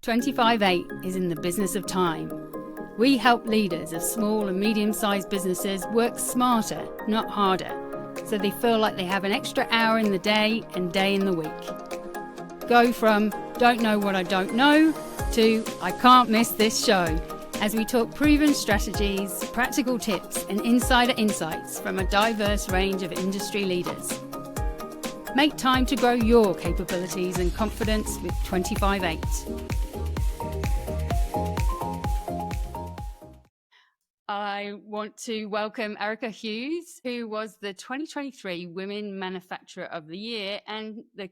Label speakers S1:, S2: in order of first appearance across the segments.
S1: 25/8 is in the business of time. We help leaders of small and medium-sized businesses work smarter, not harder, so they feel like they have an extra hour in the day and day in the week. Go from don't know what I don't know to I can't miss this show, as we talk proven strategies, practical tips and insider insights from a diverse range of industry leaders. Make time to grow your capabilities and confidence with 25/8. I want to welcome Erika Hughes, who was the 2023 Women Manufacturer of the Year and the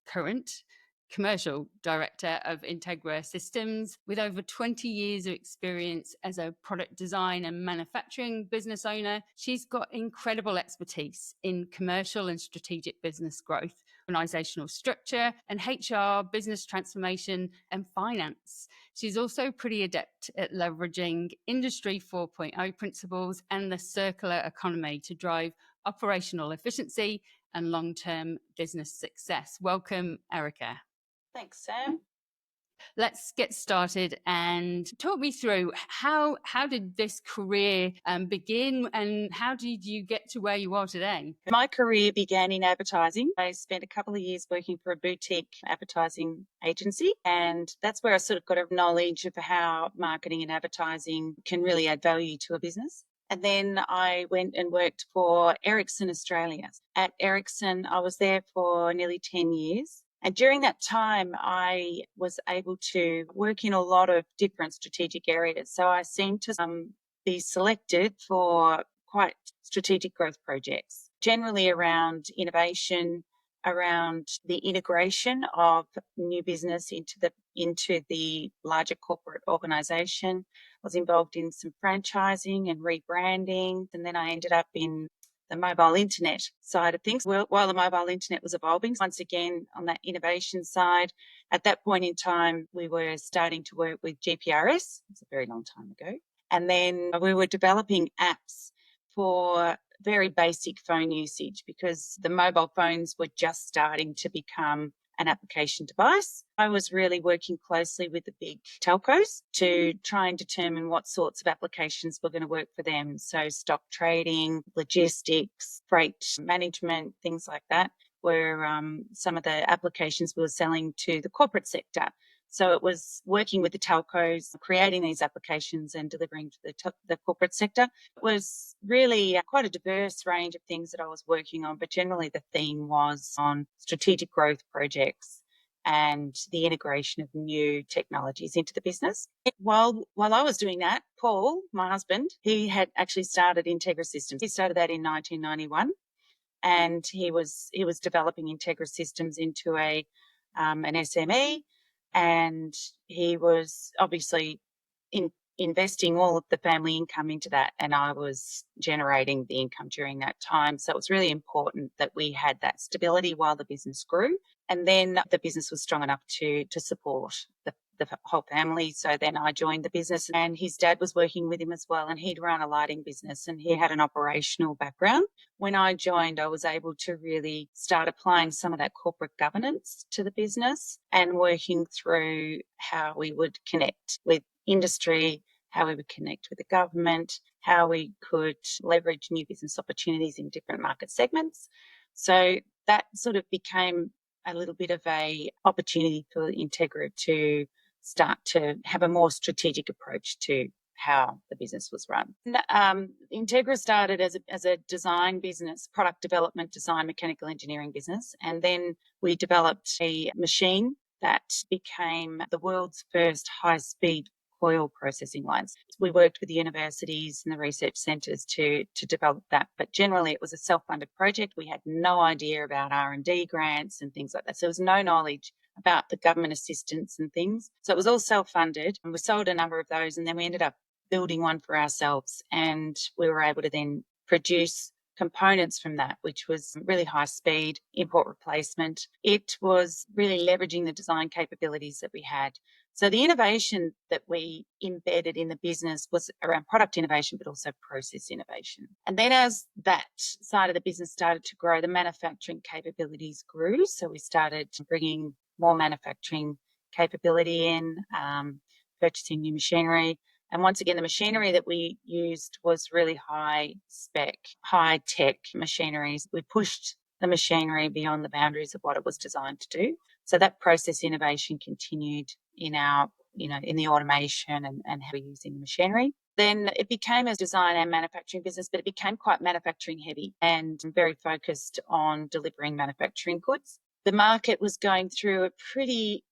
S1: current commercial director of Integra Systems, with over 20 years of experience as a product design and manufacturing business owner. She's got incredible expertise in commercial and strategic business growth, organizational structure, and HR, business transformation, and finance. She's also pretty adept at leveraging Industry 4.0 principles and the circular economy to drive operational efficiency and long-term business success. Welcome, Erika.
S2: Thanks, Sam.
S1: Let's get started and talk me through how did this career begin, and how did you get to where you are today?
S2: My career began in advertising. I spent a couple of years working for a boutique advertising agency, and that's where I sort of got a knowledge of how marketing and advertising can really add value to a business. And then I went and worked for Ericsson Australia. At Ericsson, I was there for nearly 10 years. And during that time, I was able to work in a lot of different strategic areas. So I seemed to be selected for quite strategic growth projects, generally around innovation, around the integration of new business into the larger corporate organisation. I was involved in some franchising and rebranding, and then I ended up in the mobile internet side of things. Well, while the mobile internet was evolving, once again, on that innovation side, at that point in time, we were starting to work with GPRS. It's a very long time ago. And then we were developing apps for very basic phone usage because the mobile phones were just starting to become an application device. I was really working closely with the big telcos to try and determine what sorts of applications were going to work for them. So stock trading, logistics, freight management, things like that were some of the applications we were selling to the corporate sector. So it was working with the telcos, creating these applications and delivering to the corporate sector. It was really quite a diverse range of things that I was working on, but generally the theme was on strategic growth projects and the integration of new technologies into the business. While I was doing that, Paul, my husband, he had actually started Integra Systems. He started that in 1991, and he was developing Integra Systems into an SME. And he was obviously investing all of the family income into that, and I was generating the income during that time. So it was really important that we had that stability while the business grew. And then the business was strong enough to support the whole family. So then I joined the business, and his dad was working with him as well, and he'd run a lighting business and he had an operational background. When I joined, I was able to really start applying some of that corporate governance to the business and working through how we would connect with industry, how we would connect with the government, how we could leverage new business opportunities in different market segments. So that sort of became a little bit of a opportunity for Integra to start to have a more strategic approach to how the business was run. Integra started as a design business, product development, design, mechanical engineering business. And then we developed a machine that became the world's first high-speed coil processing lines. We worked with the universities and the research centres to develop that, but generally it was a self-funded project. We had no idea about R&D grants and things like that. So there was no knowledge about the government assistance and things. So it was all self-funded, and we sold a number of those, and then we ended up building one for ourselves, and we were able to then produce components from that, which was really high speed import replacement. It was really leveraging the design capabilities that we had. So the innovation that we embedded in the business was around product innovation, but also process innovation. And then as that side of the business started to grow, the manufacturing capabilities grew. So we started bringing more manufacturing capability in, purchasing new machinery. And once again, the machinery that we used was really high spec, high tech machineries. We pushed the machinery beyond the boundaries of what it was designed to do. So that process innovation continued in our, in the automation and how we're using the machinery. Then it became a design and manufacturing business, but it became quite manufacturing heavy and very focused on delivering manufacturing goods. The market was going through a pretty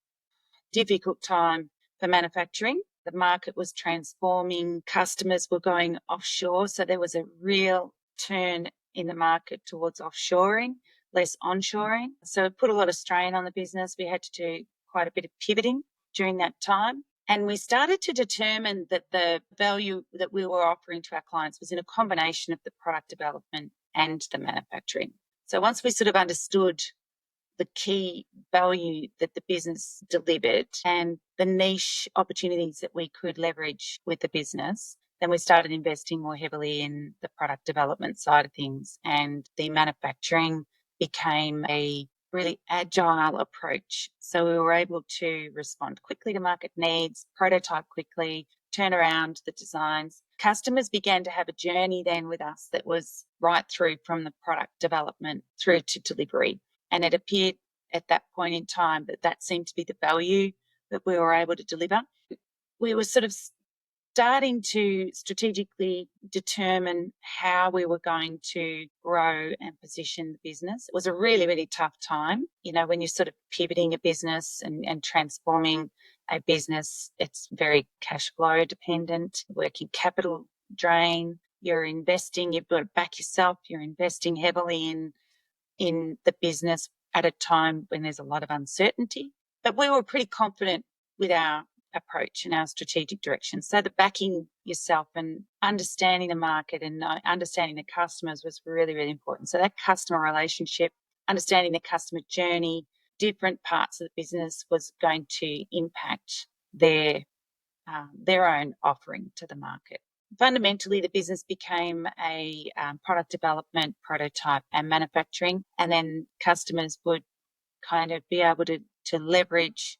S2: difficult time for manufacturing. The market was transforming. Customers were going offshore. So there was a real turn in the market towards offshoring, less onshoring. So it put a lot of strain on the business. We had to do quite a bit of pivoting during that time. And we started to determine that the value that we were offering to our clients was in a combination of the product development and the manufacturing. So once we sort of understood the key value that the business delivered and the niche opportunities that we could leverage with the business, then we started investing more heavily in the product development side of things, and the manufacturing became a really agile approach. So we were able to respond quickly to market needs, prototype quickly, turn around the designs. Customers began to have a journey then with us that was right through from the product development through to delivery. And it appeared at that point in time that seemed to be the value that we were able to deliver. We were sort of starting to strategically determine how we were going to grow and position the business. It was a really, really tough time. When you're sort of pivoting a business and transforming a business, it's very cash flow dependent, working capital drain. You're investing, you've got to back yourself, you're investing heavily in the business at a time when there's a lot of uncertainty. But we were pretty confident with our approach and our strategic direction. So the backing yourself and understanding the market and understanding the customers was really, really important. So that customer relationship, understanding the customer journey, different parts of the business was going to impact their own offering to the market. Fundamentally, the business became a product development, prototype and manufacturing, and then customers would kind of be able to leverage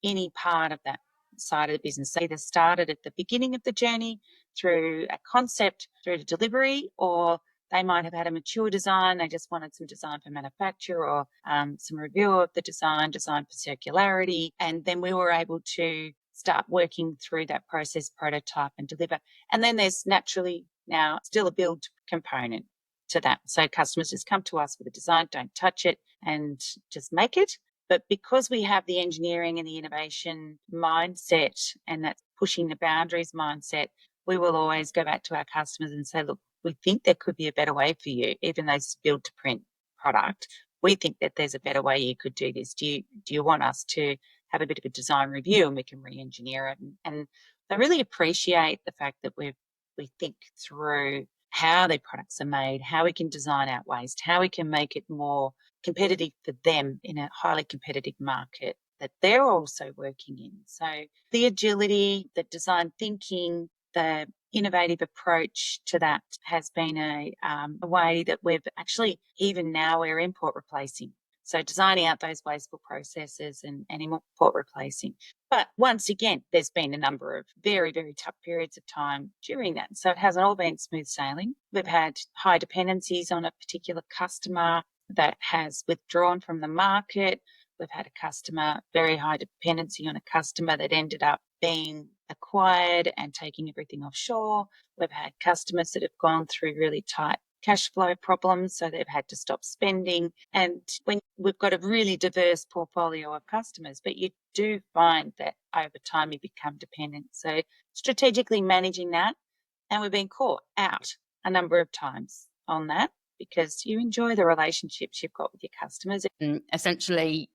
S2: any part of that side of the business. So either started at the beginning of the journey through a concept through to delivery, or they might have had a mature design. They just wanted some design for manufacture or some review of the design for circularity. And then we were able to start working through that process, prototype and deliver. And then there's naturally now still a build component to that. So customers just come to us with a design, don't touch it and just make it. But because we have the engineering and the innovation mindset, and that's pushing the boundaries mindset, we will always go back to our customers and say, look, we think there could be a better way for you, even though it's build to print product. We think that there's a better way you could do this. Do you want us to have a bit of a design review and we can re-engineer it? And they really appreciate the fact that we think through how their products are made, how we can design out waste, how we can make it more competitive for them in a highly competitive market that they're also working in. So the agility, the design thinking, the innovative approach to that has been a way that we've actually, even now we're import replacing. So designing out those wasteful processes and import replacing. But once again, there's been a number of very, very tough periods of time during that. So it hasn't all been smooth sailing. We've had high dependencies on a particular customer that has withdrawn from the market. We've had a customer, very high dependency on a customer that ended up being acquired and taking everything offshore. We've had customers that have gone through really tight cash flow problems, so they've had to stop spending. And when we've got a really diverse portfolio of customers, but you do find that over time you become dependent. So strategically managing that, and we've been caught out a number of times on that because you enjoy the relationships you've got with your customers.
S1: Essentially,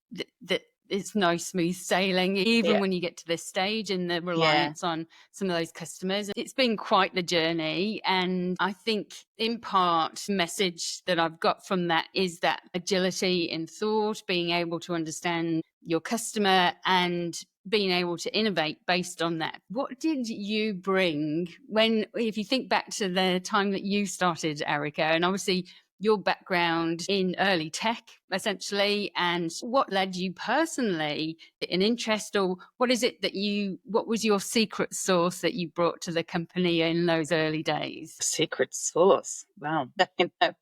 S1: it's no smooth sailing, even when you get to this stage and the reliance on some of those customers. It's been quite the journey. And I think in part, message that I've got from that is that agility in thought, being able to understand your customer and being able to innovate based on that. What did you bring if you think back to the time that you started, Erika, and obviously your background in early tech, essentially, and what led you personally, an interest, or what is it that what was your secret sauce that you brought to the company in those early days?
S2: Secret sauce. Wow. I don't know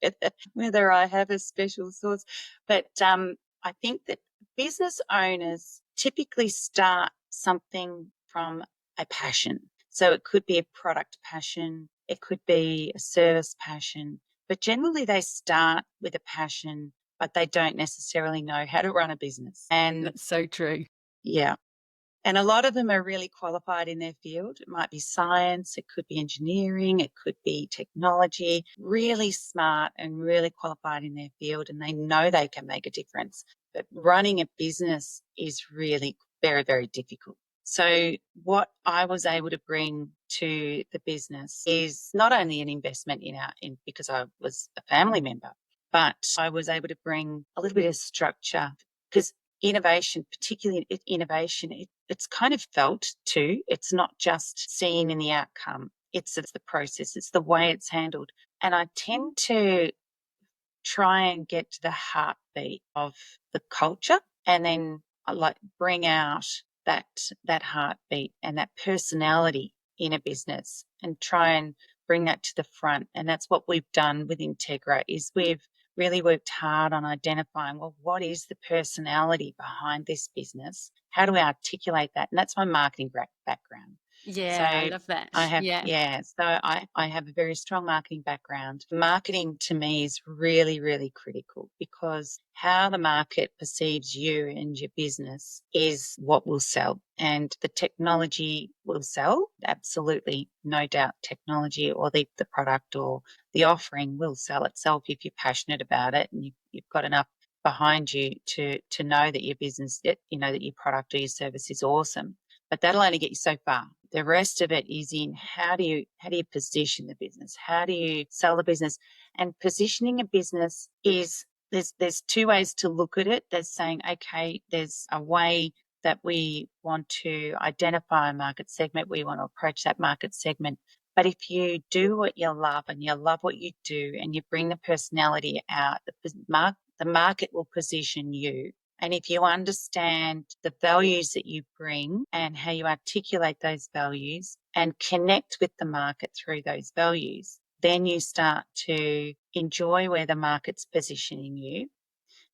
S2: whether I have a special sauce, but I think that business owners typically start something from a passion. So it could be a product passion, it could be a service passion, but generally they start with a passion, but they don't necessarily know how to run a business. And
S1: That's so true.
S2: yeah, and a lot of them are really qualified in their field. It might be science, it could be engineering, it could be technology, really smart and really qualified in their field, and they know they can make a difference. But running a business is really very, very difficult. So what I was able to bring to the business is not only an investment in because I was a family member, but I was able to bring a little bit of structure because innovation, particularly innovation, it's kind of felt too. It's not just seen in the outcome. It's the process. It's the way it's handled. And I tend to try and get to the heartbeat of the culture, and then I like bring out that heartbeat and that personality in a business and try and bring that to the front. And that's what we've done with Integra is we've really worked hard on identifying, well, what is the personality behind this business? How do we articulate that? And that's my marketing background. So
S1: Yeah, I love that. Yeah.
S2: I have a very strong marketing background. Marketing to me is really, really critical because how the market perceives you and your business is what will sell. And the technology will sell. Absolutely, no doubt technology or the product or the offering will sell itself if you're passionate about it and you've got enough behind you to know that your business, that your product or your service is awesome. But that'll only get you so far. The rest of it is in how do you position the business? How do you sell the business? And positioning a business is there's two ways to look at it. There's saying, okay, there's a way that we want to identify a market segment, we want to approach that market segment. But if you do what you love and you love what you do and you bring the personality out, the market will position you. And if you understand the values that you bring and how you articulate those values and connect with the market through those values, then you start to enjoy where the market's positioning you.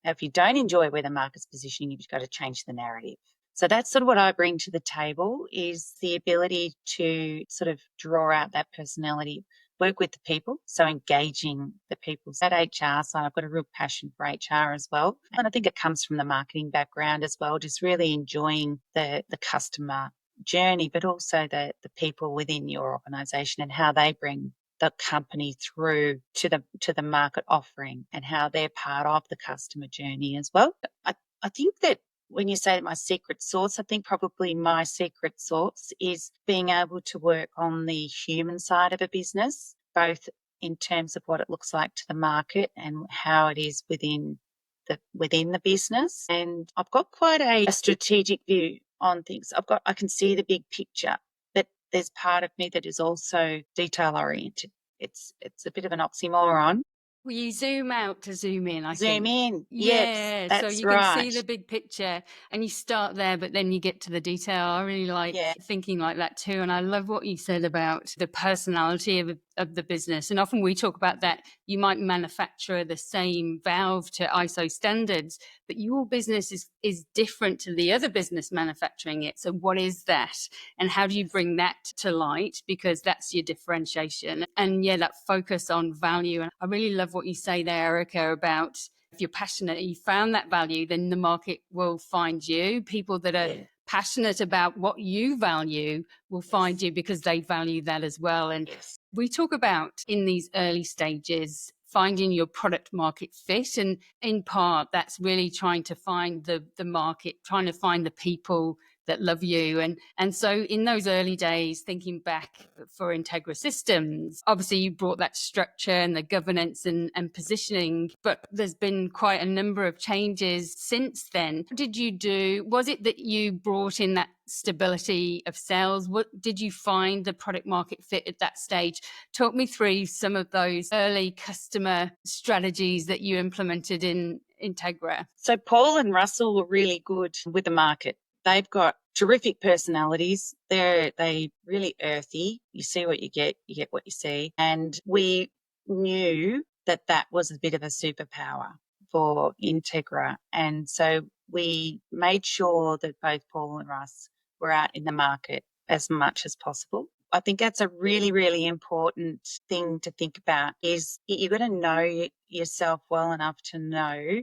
S2: Now, if you don't enjoy where the market's positioning you, you've got to change the narrative. So that's sort of what I bring to the table is the ability to sort of draw out that personality, work with the people, so engaging the people. At HR side, I've got a real passion for HR as well. And I think it comes from the marketing background as well, just really enjoying the customer journey, but also the people within your organisation and how they bring the company through to the market offering and how they're part of the customer journey as well. I think that when you say my secret sauce, I think probably my secret sauce is being able to work on the human side of a business, both in terms of what it looks like to the market and how it is within the business. And I've got quite a strategic view on things. I can see the big picture, but there's part of me that is also detail oriented. It's a bit of an oxymoron.
S1: Well, you zoom out to zoom in, I
S2: Zoom
S1: think.
S2: in. Yes,
S1: Yeah, so
S2: that's
S1: you can see
S2: right.
S1: the big picture and you start there, but then you get to the detail. I really like
S2: Yeah.
S1: thinking like that too. And I love what you said about the personality of the business. And often we talk about that you might manufacture the same valve to ISO standards, but your business is different to the other business manufacturing it. So what is that? And how do you bring that to light? Because that's your differentiation. And yeah, that focus on value. And I really love what you say there, Erica, about if you're passionate, you found that value, then the market will find you. People that are passionate about what you value will find you because they value that as well. And we talk about in these early stages finding your product market fit, and in part that's really trying to find the market, trying to find the people that love you. And so in those early days, thinking back for Integra Systems, obviously you brought that structure and the governance and positioning, but there's been quite a number of changes since then. What did you do? Was it that you brought in that stability of sales? What did you find the product market fit at that stage? Talk me through some of those early customer strategies that you implemented in Integra.
S2: So Paul and Russell were really good with the market. They've got terrific personalities. They really earthy. You see what you get what you see. And we knew that that was a bit of a superpower for Integra. And so we made sure that both Paul and Russ were out in the market as much as possible. I think that's a really, really important thing to think about is you've got to know yourself well enough to know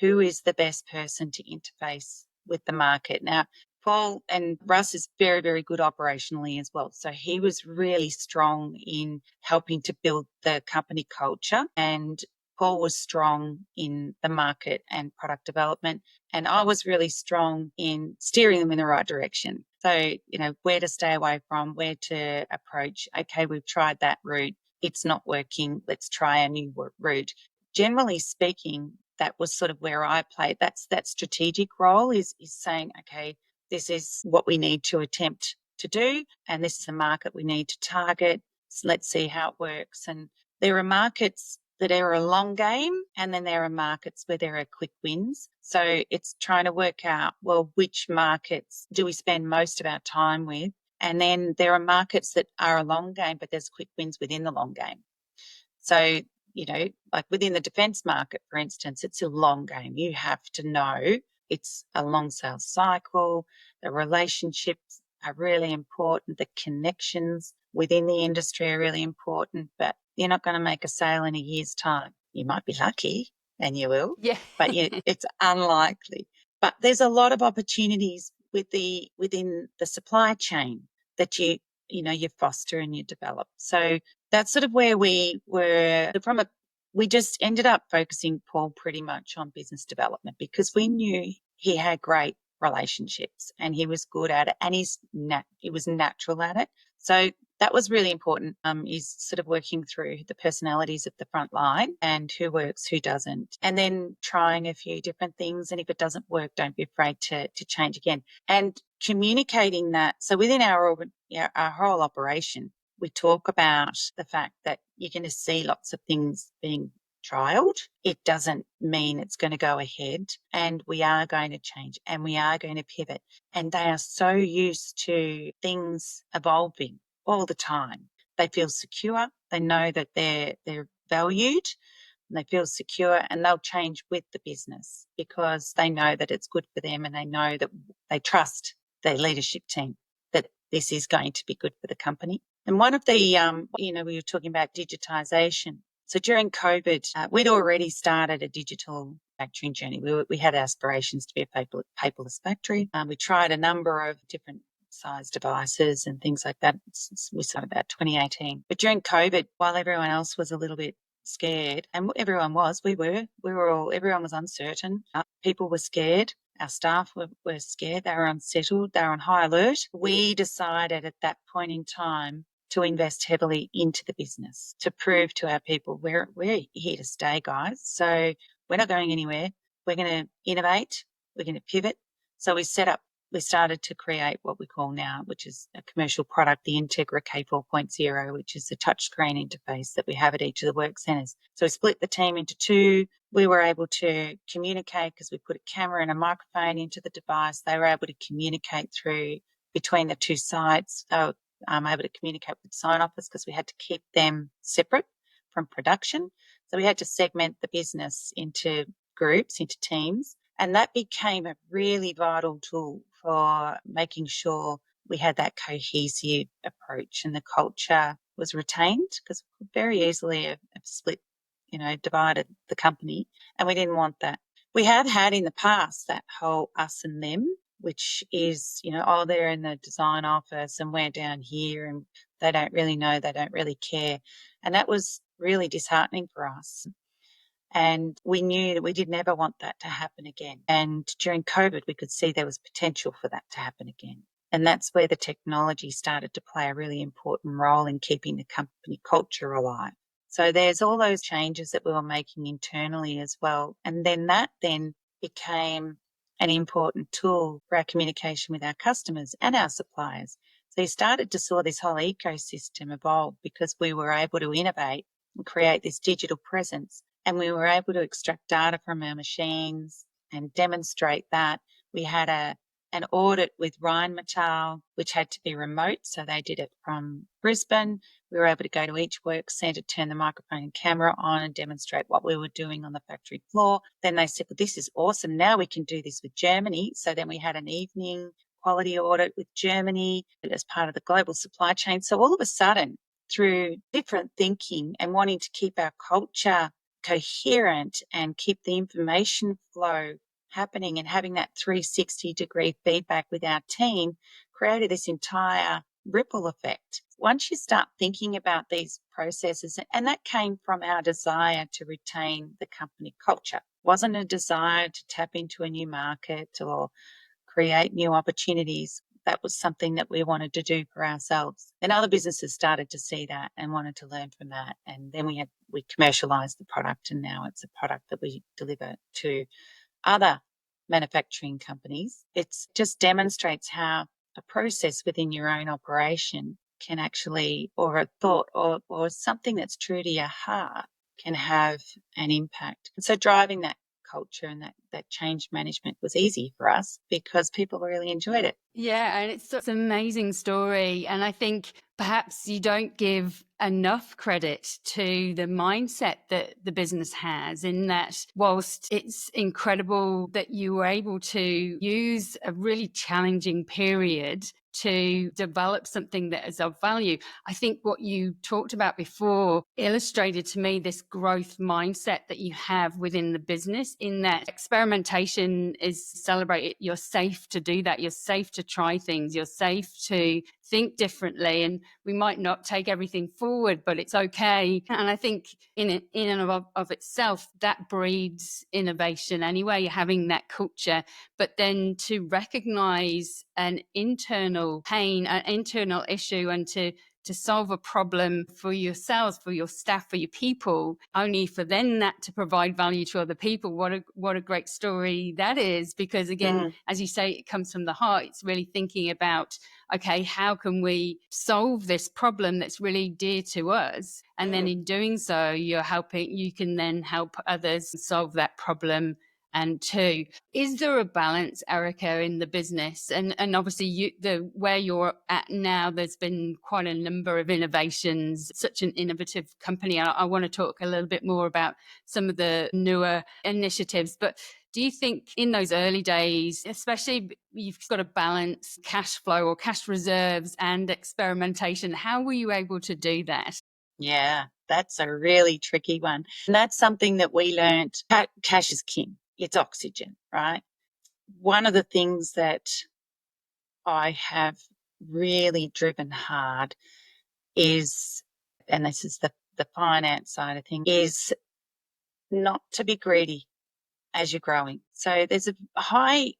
S2: who is the best person to interface with the market. Now, Paul and Russ is very, very good operationally as well. So he was really strong in helping to build the company culture, and Paul was strong in the market and product development. And I was really strong in steering them in the right direction. So, where to stay away from, where to approach. Okay, we've tried that route. It's not working. Let's try a new route. Generally speaking, that was sort of where I played. That's that strategic role is saying, okay, this is what we need to attempt to do, and this is a market we need to target. So let's see how it works. And there are markets that are a long game, and then there are markets where there are quick wins. So it's trying to work out, well, which markets do we spend most of our time with? And then there are markets that are a long game, but there's quick wins within the long game. So, like within the defence market, for instance, it's a long game. You have to know it's a long sales cycle. The relationships are really important. The connections within the industry are really important, but you're not going to make a sale in a year's time. You might be lucky, and you will,
S1: Yeah.
S2: but it's unlikely. But there's a lot of opportunities within the supply chain that you foster and you develop. So that's sort of where we were we just ended up focusing Paul pretty much on business development because we knew he had great relationships and he was good at it and he was natural at it. So that was really important, is sort of working through the personalities at the front line and who works, who doesn't, and then trying a few different things. And if it doesn't work, don't be afraid to change again. And communicating that. So within our whole operation, we talk about the fact that you're going to see lots of things being trialed. It doesn't mean it's going to go ahead, and we are going to change and we are going to pivot. And they are so used to things evolving all the time. They feel secure. They know that they're valued and they feel secure, and they'll change with the business because they know that it's good for them and they know that they trust their leadership team that this is going to be good for the company. And one of the, we were talking about digitisation. So during COVID, we'd already started a digital manufacturing journey. We had aspirations to be a paperless factory. We tried a number of different size devices and things like that. We started about 2018. But during COVID, while everyone else was a little bit scared, and everyone was, everyone was uncertain. People were scared. Our staff were scared. They were unsettled. They were on high alert. We decided at that point in time to invest heavily into the business to prove to our people we're here to stay, guys. So we're not going anywhere. We're going to innovate. We're going to pivot. So we started to create what we call now, which is a commercial product, the Integra K4.0, which is the touchscreen interface that we have at each of the work centres. So we split the team into two. We were able to communicate because we put a camera and a microphone into the device. They were able to communicate between the two sites. Able to communicate with design office because we had to keep them separate from production. So we had to segment the business into groups, into teams, and that became a really vital tool for making sure we had that cohesive approach and the culture was retained because we could very easily have split, divided the company, and we didn't want that. We have had in the past that whole us and them, which is, they're in the design office and we're down here and they don't really know, they don't really care. And that was really disheartening for us. And we knew that we did never want that to happen again. And during COVID, we could see there was potential for that to happen again. And that's where the technology started to play a really important role in keeping the company culture alive. So there's all those changes that we were making internally as well. And then that then became an important tool for our communication with our customers and our suppliers. So you started to saw this whole ecosystem evolve because we were able to innovate and create this digital presence. And we were able to extract data from our machines and demonstrate that. We had an audit with Rheinmetall, which had to be remote. So they did it from Brisbane. We were able to go to each work centre, turn the microphone and camera on and demonstrate what we were doing on the factory floor. Then they said, well, this is awesome. Now we can do this with Germany. So then we had an evening quality audit with Germany as part of the global supply chain. So all of a sudden, through different thinking and wanting to keep our culture coherent and keep the information flow happening and having that 360-degree feedback with our team created this entire ripple effect. Once you start thinking about these processes, and that came from our desire to retain the company culture, it wasn't a desire to tap into a new market or create new opportunities. That was something that we wanted to do for ourselves. And other businesses started to see that and wanted to learn from that. And then we commercialized the product, and now it's a product that we deliver to other manufacturing companies. It just demonstrates how a process within your own operation can actually, or a thought or something that's true to your heart can have an impact. And so driving that culture and that change management was easy for us because people really enjoyed it.
S1: Yeah, and it's an amazing story. And I think perhaps you don't give enough credit to the mindset that the business has, in that whilst it's incredible that you were able to use a really challenging period to develop something that is of value. I think what you talked about before illustrated to me this growth mindset that you have within the business, in that experimentation is celebrated. You're safe to do that. You're safe to try things. You're safe to think differently. And we might not take everything forward, but it's okay. And I think in and of itself, that breeds innovation anyway, having that culture. But then to recognize an internal pain, an internal issue, and to solve a problem for yourselves, for your staff, for your people, only for then that to provide value to other people. What a great story that is. Because again, as you say, it comes from the heart. It's really thinking about, okay, how can we solve this problem that's really dear to us? And then in doing so, you can then help others solve that problem. And two, is there a balance, Erika, in the business? And obviously, where you're at now, there's been quite a number of innovations. Such an innovative company. I want to talk a little bit more about some of the newer initiatives. But do you think in those early days, especially, you've got to balance cash flow or cash reserves and experimentation? How were you able to do that?
S2: Yeah, that's a really tricky one. And that's something that we learned. Cash is king. It's oxygen, right? One of the things that I have really driven hard is, and this is the finance side of things, is not to be greedy as you're growing. So there's a high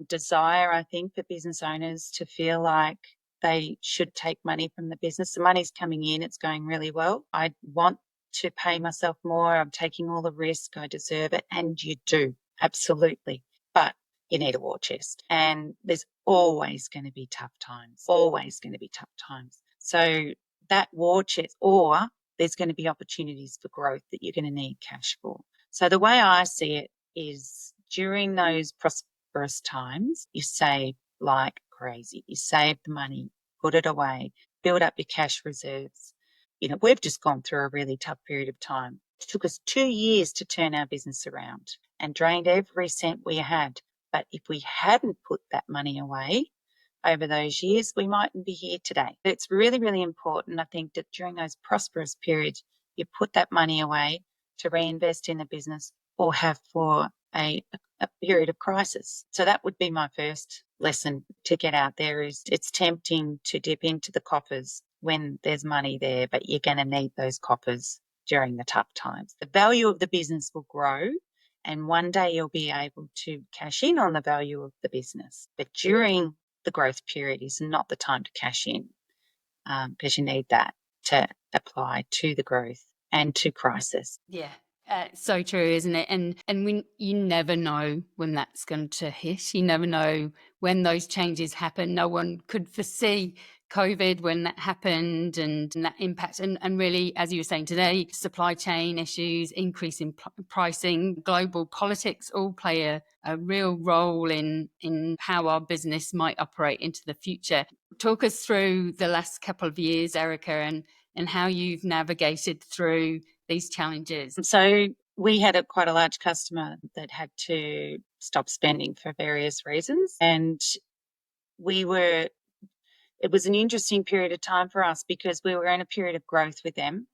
S2: desire, I think, for business owners to feel like they should take money from the business. The money's coming in, it's going really well. I want to pay myself more. I'm taking all the risk. I deserve it. And you do, absolutely. But you need a war chest. And there's always going to be tough times, always going to be tough times. So that war chest, or there's going to be opportunities for growth that you're going to need cash for. So the way I see it is, during those prosperous times, you save like crazy. You save the money, put it away, build up your cash reserves. You know, we've just gone through a really tough period of time. It took us 2 years to turn our business around and drained every cent we had. But if we hadn't put that money away over those years, we mightn't be here today. It's really, really important, I think, that during those prosperous periods, you put that money away to reinvest in the business or have for a period of crisis. So that would be my first lesson to get out there. Is it's tempting to dip into the coffers when there's money there, but you're going to need those coffers during the tough times. The value of the business will grow, and one day you'll be able to cash in on the value of the business. But during the growth period is not the time to cash in, because you need that to apply to the growth and to crisis.
S1: Yeah. So true, isn't it? And you never know when that's going to hit. You never know when those changes happen. No one could foresee COVID when that happened and that impact. And really, as you were saying today, supply chain issues, increase in pricing, global politics all play a real role in how our business might operate into the future. Talk us through the last couple of years, Erika, and how you've navigated through these challenges.
S2: So we had quite a large customer that had to stop spending for various reasons. And it was an interesting period of time for us because we were in a period of growth with them.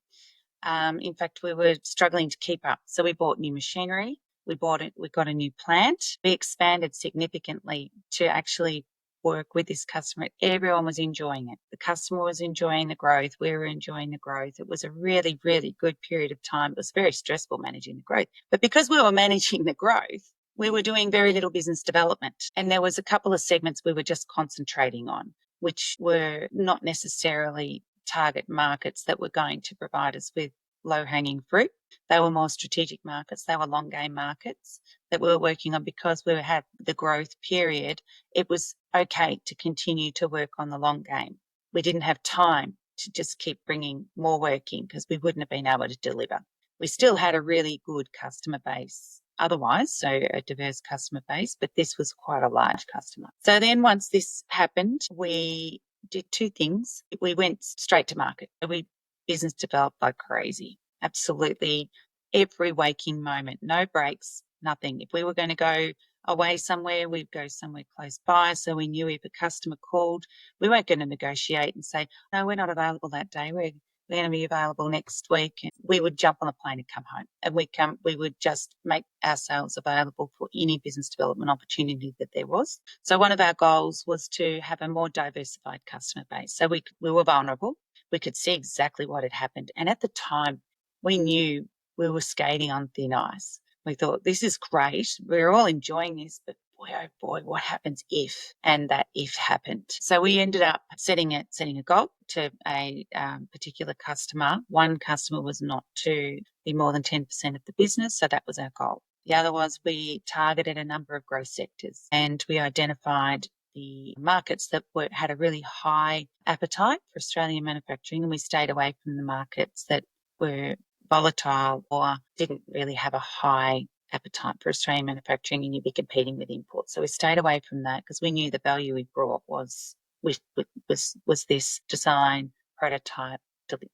S2: In fact, we were struggling to keep up. So we bought new machinery. We got a new plant. We expanded significantly to actually work with this customer. Everyone was enjoying it. The customer was enjoying the growth. We were enjoying the growth. It was a really, really good period of time. It was very stressful managing the growth. But because we were managing the growth, we were doing very little business development. And there was a couple of segments we were just concentrating on, which were not necessarily target markets that were going to provide us with low-hanging fruit. They were more strategic markets. They were long-game markets that we were working on. Because we had the growth period, it was okay to continue to work on the long game. We didn't have time to just keep bringing more work in because we wouldn't have been able to deliver. We still had a really good customer base otherwise, so a diverse customer base, but this was quite a large customer. So then once this happened, we did two things. We went straight to market. We business developed like crazy. Absolutely every waking moment, no breaks, nothing. If we were going to go away somewhere, we'd go somewhere close by. So we knew if a customer called, we weren't going to negotiate and say, no, we're not available that day. We're going to be available next week. And we would jump on the plane and come home. And we would just make ourselves available for any business development opportunity that there was. So one of our goals was to have a more diversified customer base. So we were vulnerable. We could see exactly what had happened. And at the time, we knew we were skating on thin ice. We thought, this is great. We're all enjoying this, but boy, oh boy, what happens if? And that if happened. So we ended up setting a goal to a particular customer. One customer was not to be more than 10% of the business. So that was our goal. The other was we targeted a number of growth sectors, and we identified the markets that had a really high appetite for Australian manufacturing, and we stayed away from the markets that were volatile or didn't really have a high appetite for Australian manufacturing, and you'd be competing with imports. So we stayed away from that because we knew the value we brought was this design, prototype,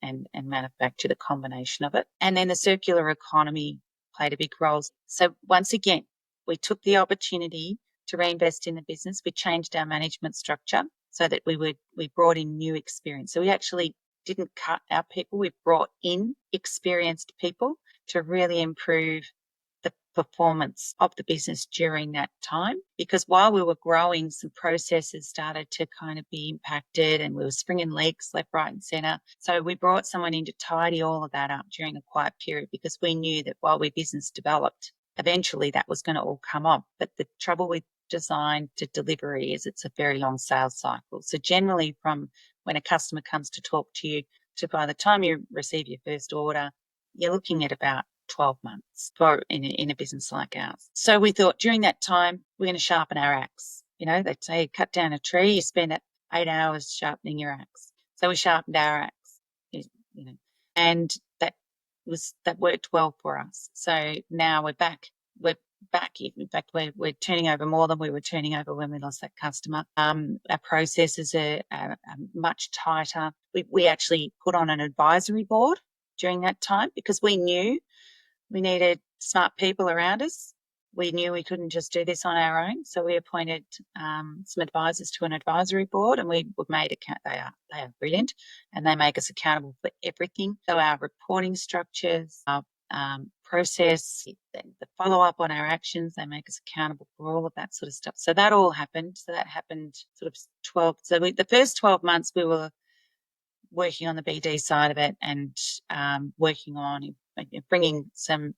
S2: and manufacture, the combination of it. And then the circular economy played a big role. So once again, we took the opportunity to reinvest in the business. We changed our management structure so that we brought in new experience. So we actually didn't cut our people. We brought in experienced people to really improve the performance of the business during that time. Because while we were growing, some processes started to kind of be impacted and we were springing leaks left, right and centre. So we brought someone in to tidy all of that up during a quiet period, because we knew that while we business developed, eventually that was going to all come off. But the trouble with design to delivery is it's a very long sales cycle. So generally from when a customer comes to talk to you to by the time you receive your first order, you're looking at about 12 months in a business like ours. So we thought during that time, we're going to sharpen our axe. You know, they'd say cut down a tree, you spend 8 hours sharpening your axe. So we sharpened our axe, and that worked well for us. So now we're back. In fact, we're turning over more than we were turning over when we lost that customer. Our processes are much tighter. We actually put on an advisory board during that time because we knew we needed smart people around us. We knew we couldn't just do this on our own. So we appointed some advisors to an advisory board, and we've made they are brilliant, and they make us accountable for everything. So our reporting structures, our process, the follow-up on our actions, they make us accountable for all of that sort of stuff. So that all happened. So that happened sort of 12. So the first 12 months we were working on the BD side of it and working on bringing some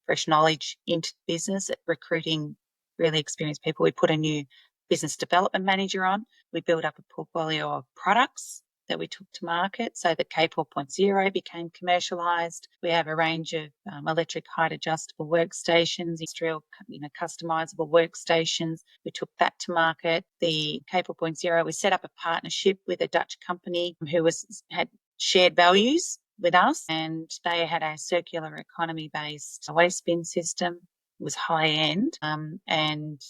S2: fresh knowledge into the business, recruiting really experienced people. We put a new business development manager on. We built up a portfolio of products that we took to market. So the K4.0 became commercialised. We have a range of electric height adjustable workstations, industrial, customizable workstations. We took that to market. The K4.0, we set up a partnership with a Dutch company who had shared values with us, and they had a circular economy based waste bin system. It was high end, and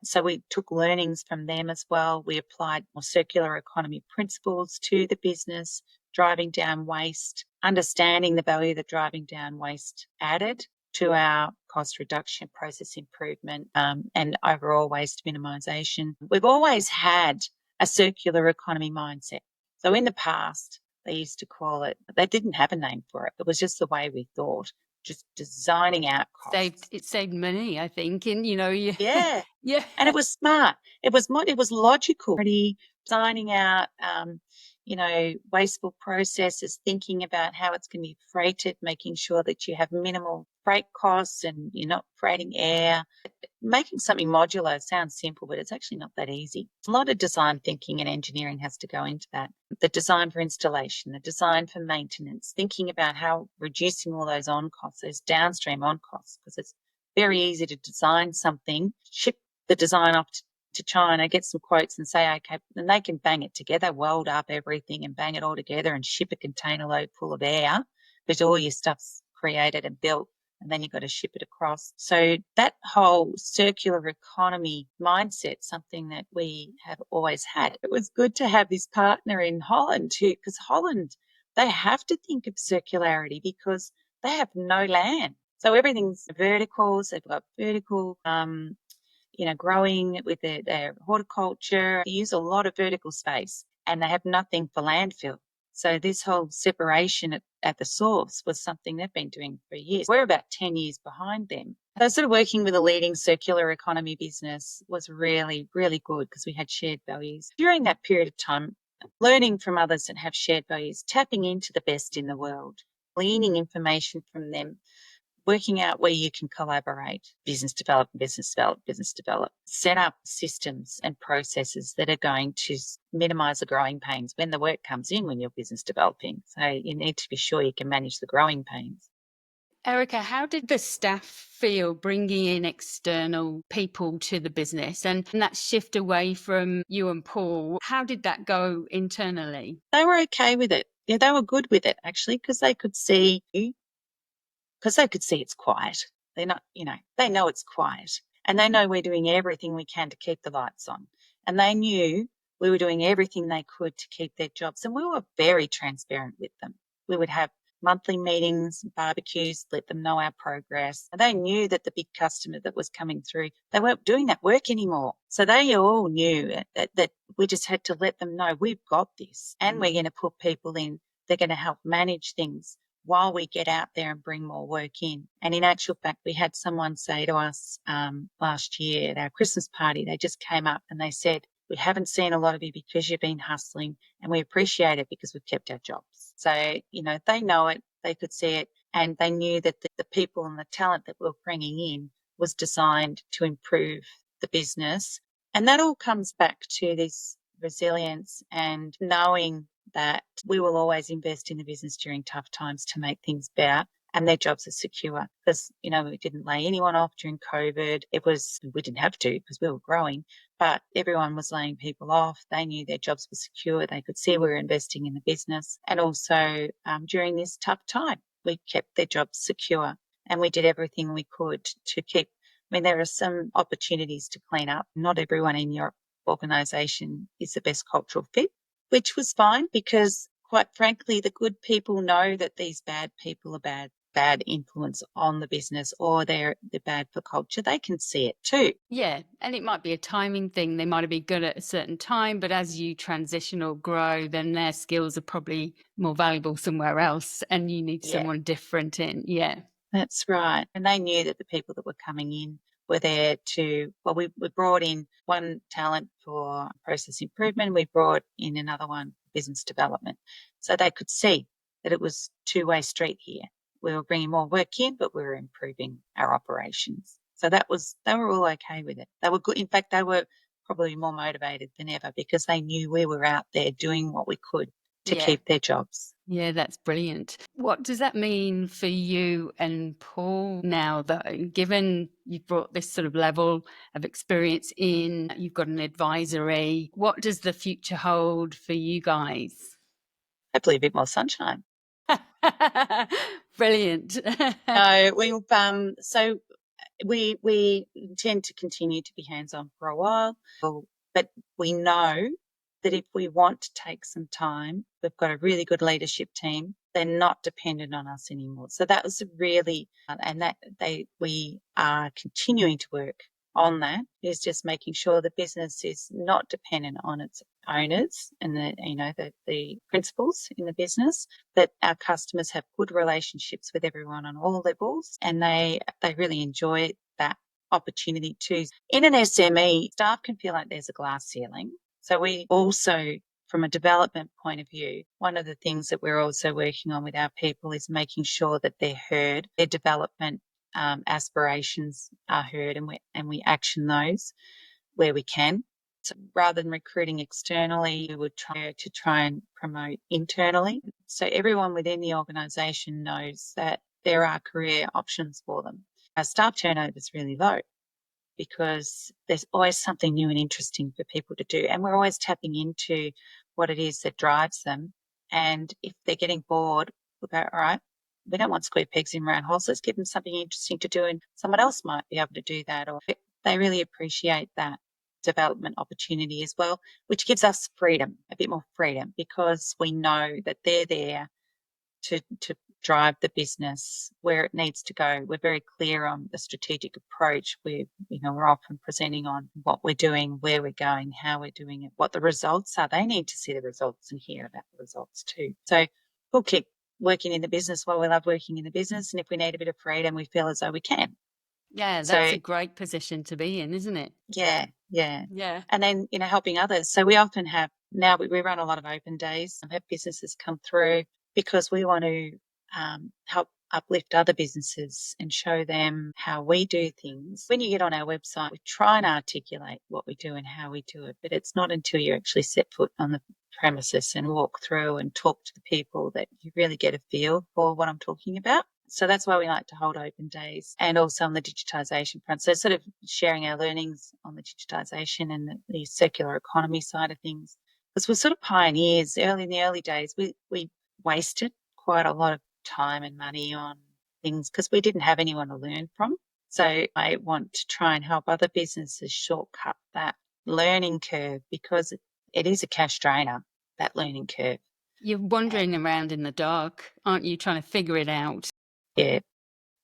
S2: so we took learnings from them as well. We applied more circular economy principles to the business, driving down waste, understanding the value that driving down waste added to our cost reduction, process improvement, and overall waste minimisation. We've always had a circular economy mindset. So in the past, they used to call it, they didn't have a name for it. It was just the way we thought, just designing out costs.
S1: It saved money, I think. And,
S2: Yeah.
S1: yeah.
S2: And it was smart. It was logical. Designing out, wasteful processes, thinking about how it's going to be freighted, making sure that you have minimal freight costs and you're not freighting air. Making something modular sounds simple, but it's actually not that easy. A lot of design thinking and engineering has to go into that. The design for installation, the design for maintenance, thinking about how reducing all those on costs, those downstream on costs, because it's very easy to design something, ship the design off to China, get some quotes and say, okay, then they can bang it together, weld up everything and bang it all together and ship a container load full of air, because all your stuff's created and built, and then you've got to ship it across. So that whole circular economy mindset, something that we have always had. It was good to have this partner in Holland too, because Holland, they have to think of circularity because they have no land. So everything's verticals. They've got vertical, growing with their horticulture. They use a lot of vertical space and they have nothing for landfill. So this whole separation at the source was something they've been doing for years. We're about 10 years behind them. So sort of working with a leading circular economy business was really, really good because we had shared values. During that period of time, learning from others that have shared values, tapping into the best in the world, gleaning information from them, working out where you can collaborate, business develop, set up systems and processes that are going to minimise the growing pains when the work comes in when you're business developing. So you need to be sure you can manage the growing pains.
S1: Erika, how did the staff feel bringing in external people to the business and that shift away from you and Paul? How did that go internally?
S2: They were okay with it. Yeah, they were good with it actually because they could see it's quiet. They're not, they know it's quiet and they know we're doing everything we can to keep the lights on. And they knew we were doing everything they could to keep their jobs. And we were very transparent with them. We would have monthly meetings, barbecues, let them know our progress. And they knew that the big customer that was coming through, they weren't doing that work anymore. So they all knew that we just had to let them know we've got this and we're going to put people in. They're going to help manage things while we get out there and bring more work in. And in actual fact, we had someone say to us last year at our Christmas party, they just came up and they said, we haven't seen a lot of you because you've been hustling and we appreciate it because we've kept our jobs. So, they know it, they could see it, and they knew that the people and the talent that we're bringing in was designed to improve the business. And that all comes back to this resilience and knowing that we will always invest in the business during tough times to make things better and their jobs are secure. Because, we didn't lay anyone off during COVID. We didn't have to because we were growing, but everyone was laying people off. They knew their jobs were secure. They could see we were investing in the business. And also during this tough time, we kept their jobs secure and we did everything we could to keep. There are some opportunities to clean up. Not everyone in your organisation is the best cultural fit, which was fine because, quite frankly, the good people know that these bad people are bad influence on the business or they're bad for culture. They can see it too.
S1: Yeah, and it might be a timing thing. They might be good at a certain time, but as you transition or grow, then their skills are probably more valuable somewhere else and you need someone different in. Yeah.
S2: That's right. And they knew that the people that were coming in were there we brought in one talent for process improvement. We brought in another one, business development. So they could see that it was two-way street here. We were bringing more work in, but we were improving our operations. So they were all okay with it. They were good. In fact, they were probably more motivated than ever because they knew we were out there doing what we could to
S1: Yeah.
S2: keep their jobs.
S1: Yeah, that's brilliant. What does that mean for you and Paul now, though, given you've brought this sort of level of experience in, you've got an advisory, what does the future hold for you guys?
S2: Hopefully a bit more sunshine.
S1: Brilliant.
S2: No, so we intend to continue to be hands-on for a while, but we know that if we want to take some time, we've got a really good leadership team. They're not dependent on us anymore. So that was really, and that we are continuing to work on that, is just making sure the business is not dependent on its owners and the principals in the business, that our customers have good relationships with everyone on all levels, and they really enjoy that opportunity too. In an SME, staff can feel like there's a glass ceiling. So we also, from a development point of view, one of the things that we're also working on with our people is making sure that they're heard, their development aspirations are heard, and we action those where we can. So rather than recruiting externally, we would try and promote internally. So everyone within the organisation knows that there are career options for them. Our staff turnover is really low because there's always something new and interesting for people to do. And we're always tapping into what it is that drives them. And if they're getting bored, we'll go, all right, we don't want square pegs in round holes. Let's give them something interesting to do, and someone else might be able to do that. Or they really appreciate that development opportunity as well, which gives us freedom, a bit more freedom, because we know that they're there to drive the business where it needs to go. We're very clear on the strategic approach. We're often presenting on what we're doing, where we're going, how we're doing it, what the results are. They need to see the results and hear about the results too. So we'll keep working in the business while we love working in the business. And if we need a bit of freedom, we feel as though we can.
S1: Yeah, that's
S2: So
S1: a great position to be in, isn't it?
S2: yeah.
S1: Yeah.
S2: And then, helping others. So we often have, now we run a lot of open days and have businesses come through because we want to help uplift other businesses and show them how we do things. When you get on our website, we try and articulate what we do and how we do it, but it's not until you actually set foot on the premises and walk through and talk to the people that you really get a feel for what I'm talking about. So that's why we like to hold open days, and also on the digitisation front. So sort of sharing our learnings on the digitisation and the circular economy side of things. Because we're sort of pioneers. In the early days, we wasted quite a lot of time and money on things because we didn't have anyone to learn from. So I want to try and help other businesses shortcut that learning curve, because it is a cash drainer, that learning curve.
S1: You're wandering around in the dark, aren't you, trying to figure it out?
S2: Yeah.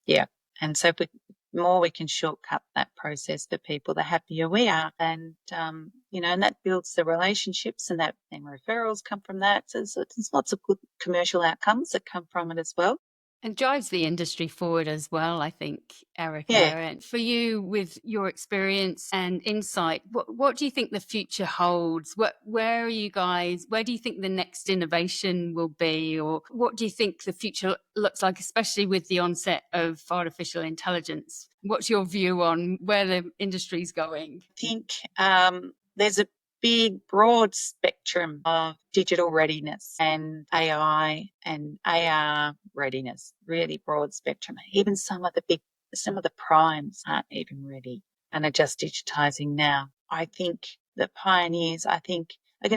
S2: Yeah. And so the more we can shortcut that process for people, the happier we are. And, and that builds the relationships, and that then referrals come from that. So there's lots of good commercial outcomes that come from it as well.
S1: And drives the industry forward as well, I think, Erica.
S2: Yeah.
S1: And for you, with your experience and insight, what do you think the future holds? Where are you guys? Where do you think the next innovation will be? Or what do you think the future looks like, especially with the onset of artificial intelligence? What's your view on where the industry's going?
S2: I think there's a big, broad spectrum of digital readiness and AI and AR readiness, really broad spectrum. Even some of the primes aren't even ready and are just digitising now. I think the pioneers, are going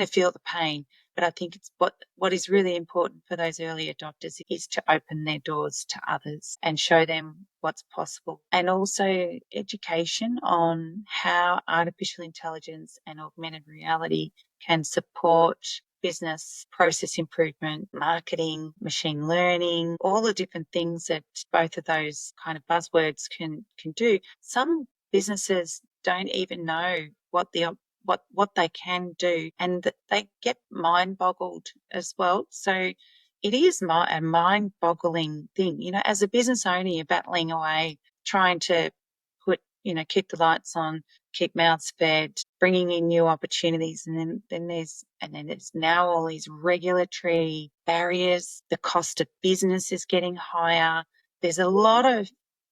S2: to feel the pain, but I think it's what is really important for those early adopters is to open their doors to others and show them what's possible. And also education on how artificial intelligence and augmented reality can support business process improvement, marketing, machine learning, all the different things that both of those kind of buzzwords can do. Some businesses don't even know what they can do, and that they get mind boggled as well. So it is a mind boggling thing. As a business owner, you're battling away trying to put keep the lights on, keep mouths fed, bringing in new opportunities. And then there's now all these regulatory barriers. The cost of business is getting higher. There's a lot of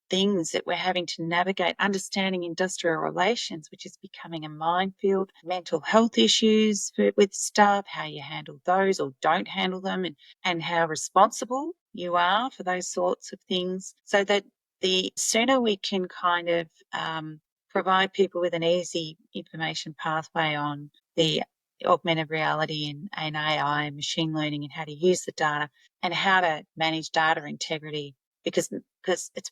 S2: things that we're having to navigate, understanding industrial relations, which is becoming a minefield, mental health issues with staff, how you handle those or don't handle them, and how responsible you are for those sorts of things, so that the sooner we can kind of provide people with an easy information pathway on the augmented reality and AI and machine learning and how to use the data and how to manage data integrity, because it's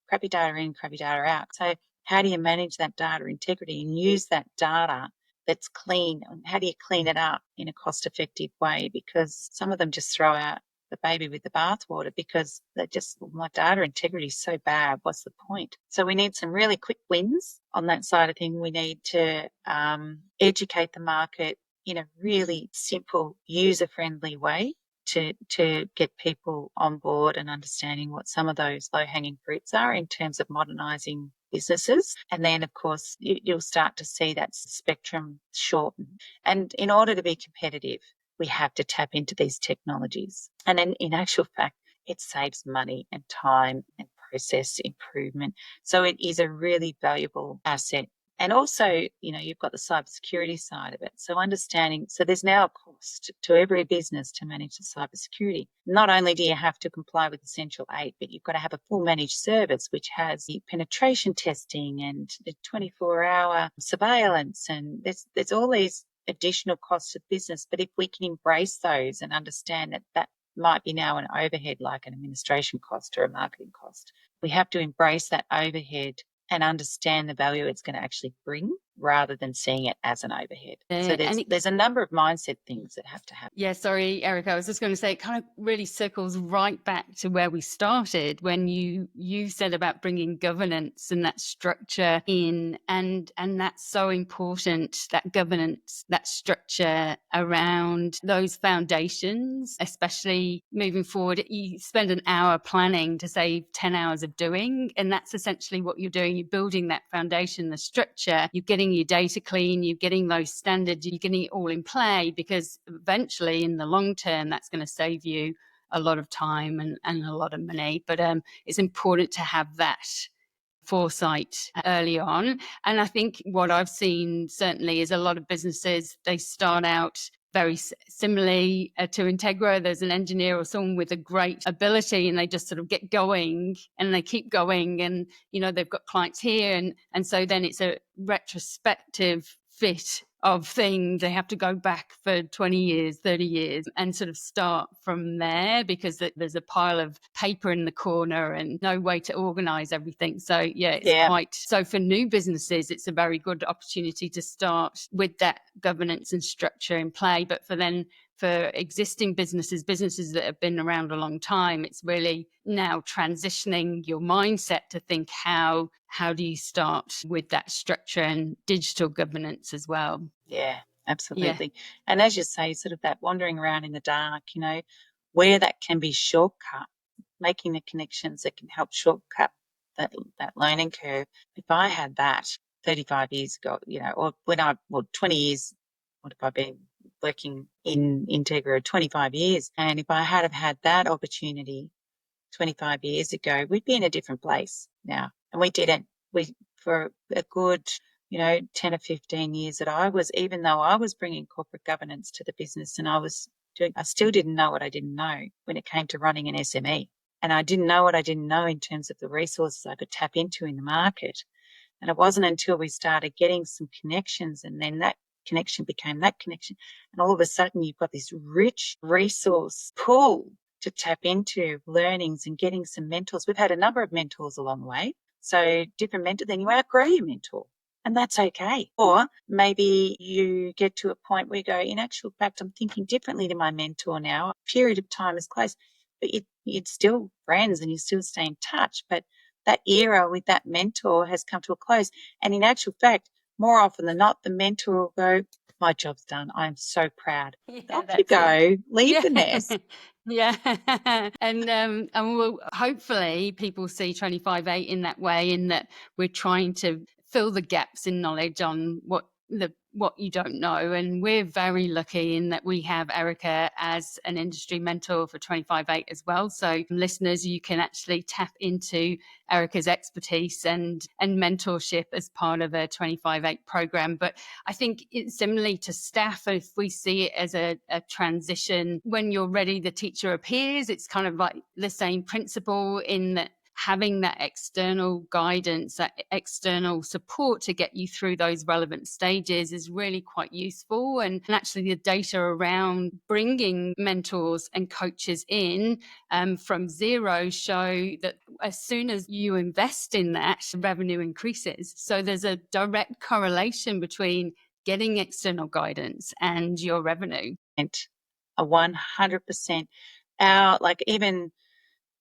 S2: crappy data in, crappy data out. So how do you manage that data integrity and use that data that's clean? And how do you clean it up in a cost-effective way? Because some of them just throw out the baby with the bathwater because my data integrity is so bad. What's the point? So we need some really quick wins on that side of thing. We need to educate the market in a really simple, user-friendly way to get people on board and understanding what some of those low-hanging fruits are in terms of modernising businesses. And then, of course, you'll start to see that spectrum shorten. And in order to be competitive, we have to tap into these technologies. And in actual fact, it saves money and time and process improvement. So it is a really valuable asset. And also, you've got the cybersecurity side of it. So there's now a cost to every business to manage the cybersecurity. Not only do you have to comply with Essential 8, but you've got to have a full managed service, which has the penetration testing and the 24-hour surveillance. And there's all these additional costs of business. But if we can embrace those and understand that might be now an overhead, like an administration cost or a marketing cost, we have to embrace that overhead and understand the value it's going to actually bring rather than seeing it as an overhead. So there's a number of mindset things that have to happen.
S1: Yeah, sorry, Erica. I was just going to say it kind of really circles right back to where we started when you said about bringing governance and that structure in, and that's so important, that governance, that structure around those foundations, especially moving forward. You spend an hour planning to save 10 hours of doing, and that's essentially what you're doing. You're building that foundation, the structure, you're getting your data clean, you're getting those standards, you're getting it all in play, because eventually in the long term, that's going to save you a lot of time and a lot of money. But it's important to have that foresight early on. And I think what I've seen certainly is a lot of businesses, they start out very similarly to Integra. There's an engineer or someone with a great ability and they just sort of get going and they keep going, and they've got clients here, and so then it's a retrospective fit of things. They have to go back for 20 years, 30 years and sort of start from there, because there's a pile of paper in the corner and no way to organize everything. So so for new businesses, it's a very good opportunity to start with that governance and structure in play. But for existing businesses that have been around a long time, it's really now transitioning your mindset to think how do you start with that structure and digital governance as well.
S2: Yeah, absolutely. Yeah. And as you say, sort of that wandering around in the dark, where that can be shortcut, making the connections that can help shortcut that learning curve. If I had that 35 years ago, or 20 years, what have I been working in Integra? 25 years. And if I had have had that opportunity 25 years ago, we'd be in a different place now. And we didn't. For a good 10 or 15 years that even though I was bringing corporate governance to the business, and I still didn't know what I didn't know when it came to running an SME. And I didn't know what I didn't know in terms of the resources I could tap into in the market. And it wasn't until we started getting some connections, and then that connection became that connection. And all of a sudden you've got this rich resource pool to tap into learnings and getting some mentors. We've had a number of mentors along the way. So different mentors, then you outgrow your mentor. And that's okay. Or maybe you get to a point where you go, in actual fact, I'm thinking differently to my mentor now. A period of time is close, but you're still friends and you still stay in touch. But that era with that mentor has come to a close. And in actual fact, more often than not, the mentor will go, my job's done. I'm so proud. Off you go. Leave the nest.
S1: Yeah. And we'll, hopefully people see 25/8 in that way, in that we're trying to fill the gaps in knowledge on what you don't know. And we're very lucky in that we have Erika as an industry mentor for 25/8 as well. So listeners, you can actually tap into Erika's expertise and mentorship as part of a 25/8 program. But I think it's similarly to staff, if we see it as a transition, when you're ready, the teacher appears. It's kind of like the same principle, in that having that external guidance, that external support to get you through those relevant stages is really quite useful. And actually the data around bringing mentors and coaches in from zero show that as soon as you invest in that, revenue increases. So there's a direct correlation between getting external guidance and your revenue.
S2: A 100%. Even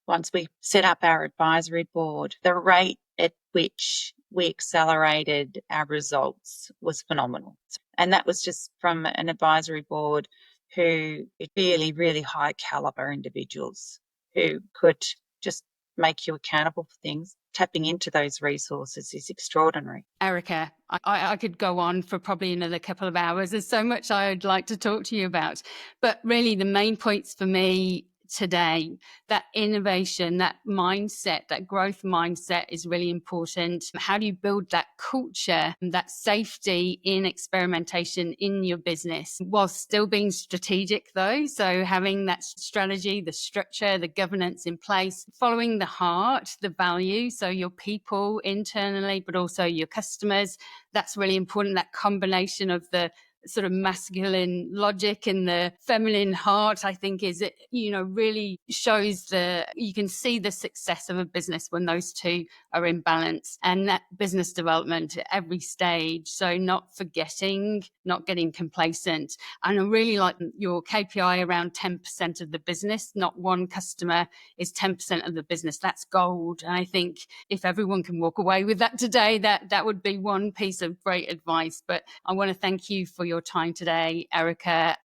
S2: once we set up our advisory board, the rate at which we accelerated our results was phenomenal. And that was just from an advisory board who really, really high caliber individuals who could just make you accountable for things. Tapping into those resources is extraordinary.
S1: Erika, I could go on for probably another couple of hours. There's so much I'd like to talk to you about. But really the main points for me today, that innovation, that mindset, that growth mindset is really important. How do you build that culture, that safety in experimentation in your business, while still being strategic though? So having that strategy, the structure, the governance in place, following the heart, the value. So your people internally, but also your customers. That's really important. That combination of the sort of masculine logic and the feminine heart, I think, is it, really shows you can see the success of a business when those two are in balance. And that business development at every stage. So not forgetting, not getting complacent. And I really like your KPI around 10% of the business, not one customer is 10% of the business. That's gold. And I think if everyone can walk away with that today, that would be one piece of great advice. But I want to thank you for your time today, Erika.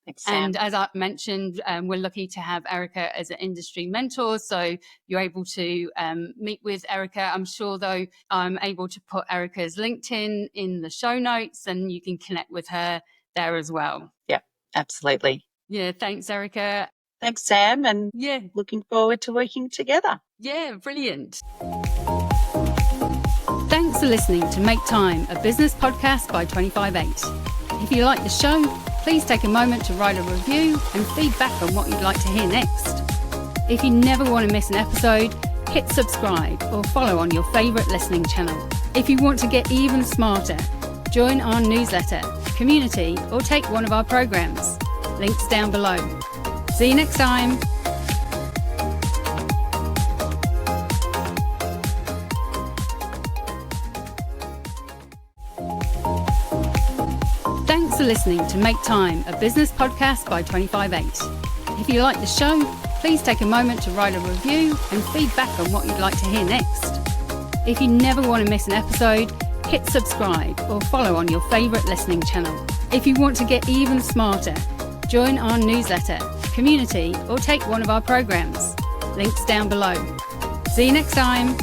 S2: Thanks, Sam.
S1: And as I mentioned, we're lucky to have Erika as an industry mentor. So you're able to meet with Erika. I'm sure, though, I'm able to put Erika's LinkedIn in the show notes, and you can connect with her there as well.
S2: Yep, absolutely.
S1: Yeah, thanks, Erika.
S2: Thanks, Sam. And looking forward to working together.
S1: Yeah, brilliant. Thanks for listening to Make Time, a business podcast by 25/8. If you like the show, please take a moment to write a review and feedback on what you'd like to hear next. If you never want to miss an episode, hit subscribe or follow on your favourite listening channel. If you want to get even smarter, join our newsletter, community, or take one of our programs. Links down below. See you next time. Thanks for listening to Make Time, a business podcast by 25/8. If you like the show, please take a moment to write a review and feedback on what you'd like to hear next. If you never want to miss an episode, hit subscribe or follow on your favourite listening channel. If you want to get even smarter, join our newsletter, community, or take one of our programs. Links down below. See you next time.